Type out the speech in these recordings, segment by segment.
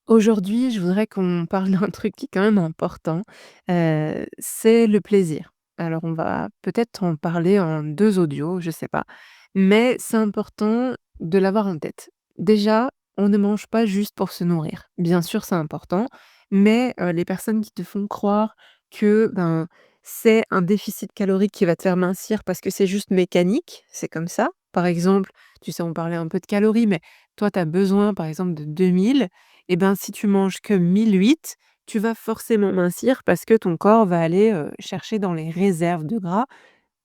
Aujourd'hui, je voudrais qu'on parle d'un truc qui est quand même important, c'est le plaisir. Alors on va peut-être en parler en 2 audios, je sais pas, mais c'est important de l'avoir en tête. Déjà, on ne mange pas juste pour se nourrir. Bien sûr, c'est important, mais les personnes qui te font croire que, ben, c'est un déficit calorique qui va te faire mincir parce que c'est juste mécanique, c'est comme ça. Par exemple, tu sais, on parlait un peu de calories, mais toi, tu as besoin, par exemple, de 2000. Et ben, si tu manges que 1008, tu vas forcément mincir parce que ton corps va aller, chercher dans les réserves de gras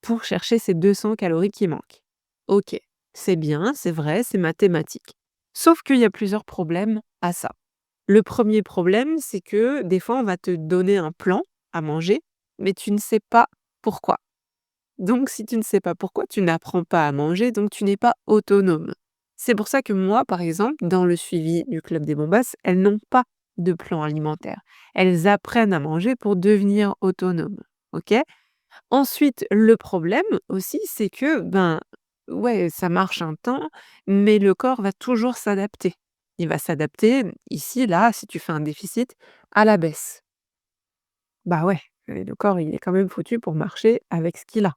pour chercher ces 200 calories qui manquent. OK, c'est bien, c'est vrai, c'est mathématique. Sauf qu'il y a plusieurs problèmes à ça. Le premier problème, c'est que des fois, on va te donner un plan à manger, mais tu ne sais pas pourquoi. Donc si tu ne sais pas pourquoi, tu n'apprends pas à manger, donc tu n'es pas autonome. C'est pour ça que moi, par exemple, dans le suivi du Club des Bombasses, elles n'ont pas de plan alimentaire. Elles apprennent à manger pour devenir autonomes, OK? Ensuite, le problème aussi, c'est que, ben, ouais, ça marche un temps, mais le corps va toujours s'adapter. Il va s'adapter, ici, là, si tu fais un déficit, à la baisse. Bah ouais, le corps, il est quand même foutu pour marcher avec ce qu'il a.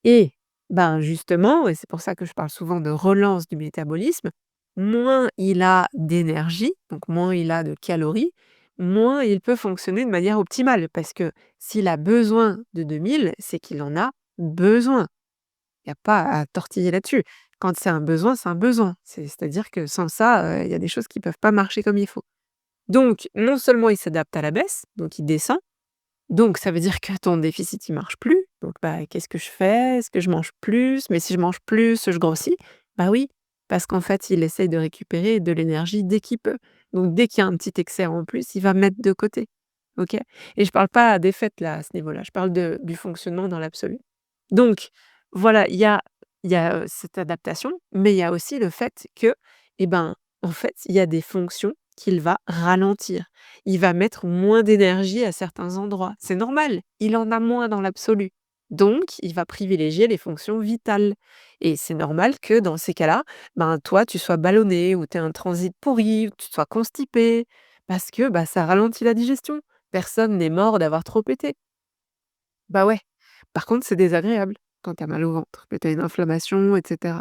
Et ben, justement, et c'est pour ça que je parle souvent de relance du métabolisme, moins il a d'énergie, donc moins il a de calories, moins il peut fonctionner de manière optimale. Parce que s'il a besoin de 2000, c'est qu'il en a besoin. Il n'y a pas à tortiller là-dessus. Quand c'est un besoin, c'est un besoin. C'est-à-dire que sans ça, il y a des choses qui peuvent pas marcher comme il faut. Donc, non seulement il s'adapte à la baisse, donc il descend, donc ça veut dire que ton déficit, il marche plus. Donc bah, qu'est-ce que je fais? Est-ce que je mange plus? Mais si je mange plus, je grossis? Bah oui, parce qu'en fait, il essaye de récupérer de l'énergie dès qu'il peut. Donc dès qu'il y a un petit excès en plus, il va mettre de côté. OK? Et je parle pas des fêtes là, à ce niveau-là, je parle du fonctionnement dans l'absolu. Donc voilà, il y a cette adaptation, mais il y a aussi le fait que, eh ben, en fait, il y a des fonctions qu'il va ralentir. Il va mettre moins d'énergie à certains endroits. C'est normal, il en a moins dans l'absolu. Donc, il va privilégier les fonctions vitales. Et c'est normal que dans ces cas-là, ben, toi, tu sois ballonné ou tu aies un transit pourri, ou tu sois constipé, parce que bah, ça ralentit la digestion. Personne n'est mort d'avoir trop pété. Bah ouais. Par contre, c'est désagréable quand tu as mal au ventre, que tu as une inflammation, etc.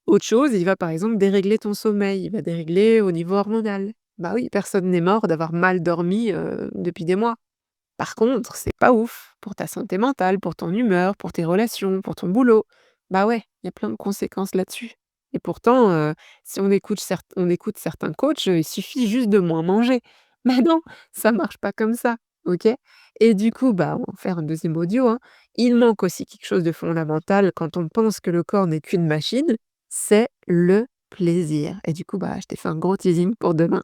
Autre chose, il va par exemple dérégler ton sommeil, il va dérégler au niveau hormonal. Bah oui, personne n'est mort d'avoir mal dormi depuis des mois. Par contre, c'est pas ouf pour ta santé mentale, pour ton humeur, pour tes relations, pour ton boulot. Bah ouais, il y a plein de conséquences là-dessus. Et pourtant, si on écoute certains coachs, il suffit juste de moins manger. Mais non, ça marche pas comme ça, OK? Et du coup, bah, on va faire un deuxième audio, hein. Il manque aussi quelque chose de fondamental quand on pense que le corps n'est qu'une machine, c'est le plaisir. Et du coup, bah, je t'ai fait un gros teasing pour demain.